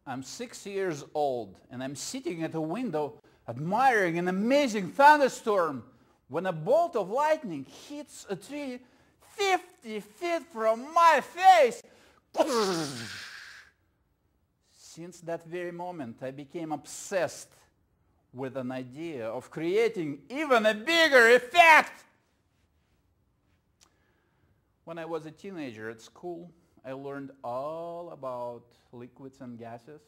I'm 6 years old and I'm sitting at a window admiring an amazing thunderstorm when a bolt of lightning hits a tree 50 feet from my face. Since that very moment, I became obsessed with an idea of creating even a bigger effect. When I was a teenager at school, I learned all about liquids and gases.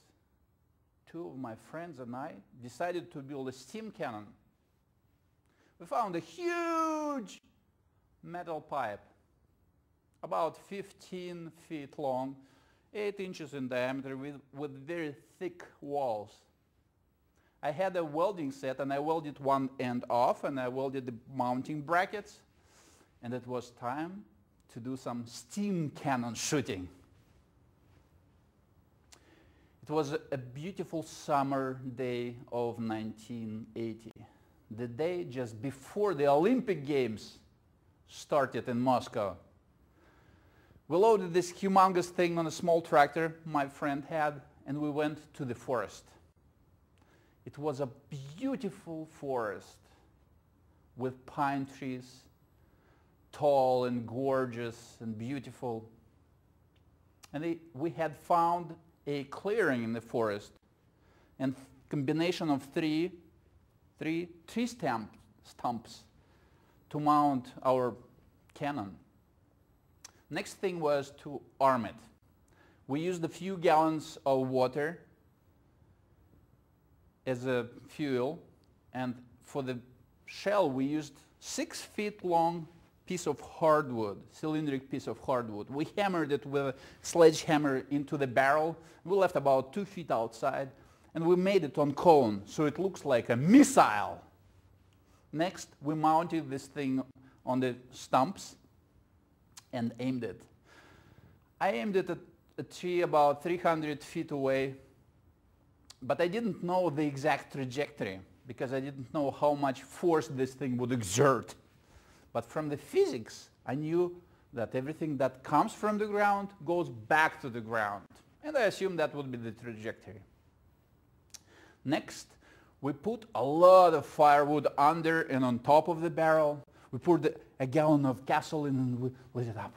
Two of my friends and I decided to build a steam cannon. We found a huge metal pipe, about 15 feet long, 8 inches in diameter, with very thick walls. I had a welding set and I welded one end off and I welded the mounting brackets, and it was time to do some steam cannon shooting. It was a beautiful summer day of 1980, the day just before the Olympic Games started in Moscow. We loaded this humongous thing on a small tractor my friend had, and we went to the forest. It was a beautiful forest with pine trees, tall and gorgeous and beautiful. And we had found a clearing in the forest, and combination of three tree stumps to mount our cannon. Next thing was to arm it. We used a few gallons of water as a fuel, and for the shell we used 6 feet long piece of hardwood, cylindric piece of hardwood. We hammered it with a sledgehammer into the barrel. We left about 2 feet outside, and we made it on cone so it looks like a missile. Next, we mounted this thing on the stumps and aimed it. I aimed it at a tree about 300 feet away, but I didn't know the exact trajectory because I didn't know how much force this thing would exert. But from the physics, I knew that everything that comes from the ground goes back to the ground. And I assumed that would be the trajectory. Next, we put a lot of firewood under and on top of the barrel. We poured a gallon of gasoline and we lit it up.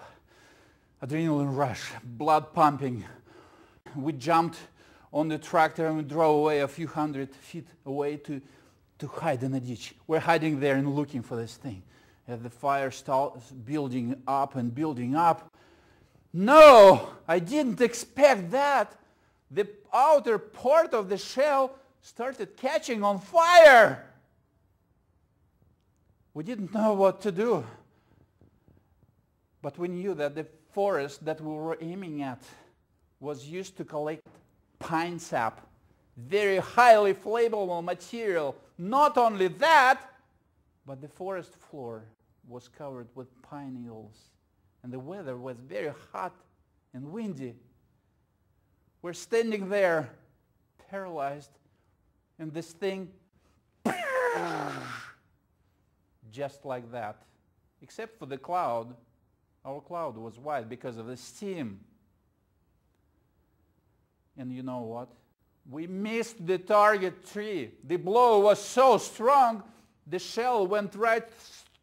Adrenaline rush, blood pumping. We jumped on the tractor and we drove away a few hundred feet away to hide in a ditch. We're hiding there and looking for this thing. As the fire starts building up and building up. No, I didn't expect that. The outer part of the shell started catching on fire. We didn't know what to do. But we knew that the forest that we were aiming at was used to collect pine sap, very highly flammable material. Not only that, but the forest floor was covered with pine needles, and the weather was very hot and windy. We're standing there, paralyzed, and this thing, just like that. Except for the cloud. Our cloud was white because of the steam. And you know what? We missed the target tree. The blow was so strong, the shell went right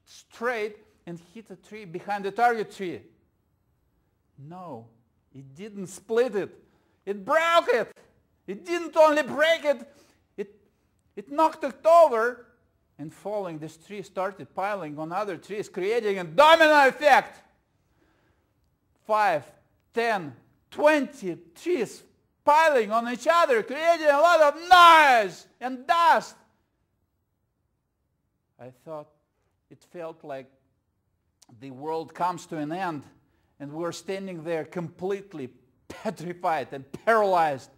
straight and hit a tree behind the target tree. No, it didn't split it. It broke it. It didn't only break it, it knocked it over, and falling, this tree started piling on other trees, creating a domino effect. 5, 10, 20 trees piling on each other, creating a lot of noise and dust. I thought it felt like the world comes to an end, and we're standing there completely petrified and paralyzed.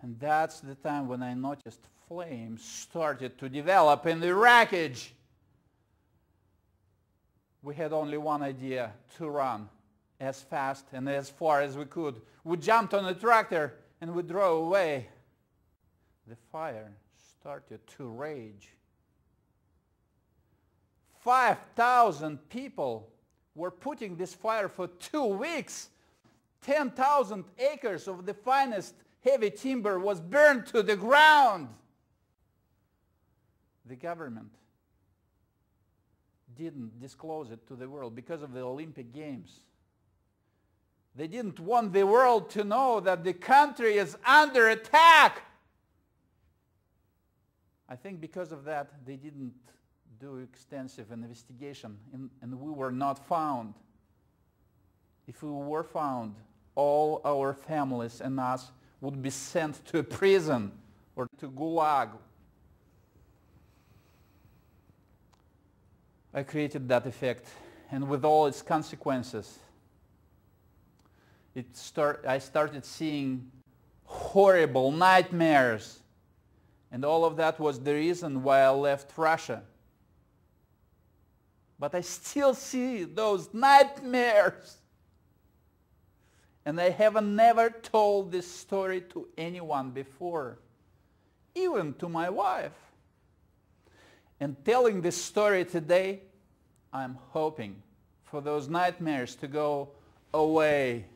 And that's the time when I noticed flames started to develop in the wreckage. We had only one idea: to run as fast and as far as we could. We jumped on the tractor and we drove away. The fire started to rage. 5,000 people were putting this fire for 2 weeks. 10,000 acres of the finest heavy timber was burned to the ground. The government didn't disclose it to the world because of the Olympic Games. They didn't want the world to know that the country is under attack. I think because of that, they didn't do extensive investigation, and we were not found. If we were found, all our families and us would be sent to a prison or to Gulag. I created that effect, and with all its consequences, I started seeing horrible nightmares, and all of that was the reason why I left Russia. But I still see those nightmares, and I haven't never told this story to anyone before, even to my wife. And telling this story today, I'm hoping for those nightmares to go away.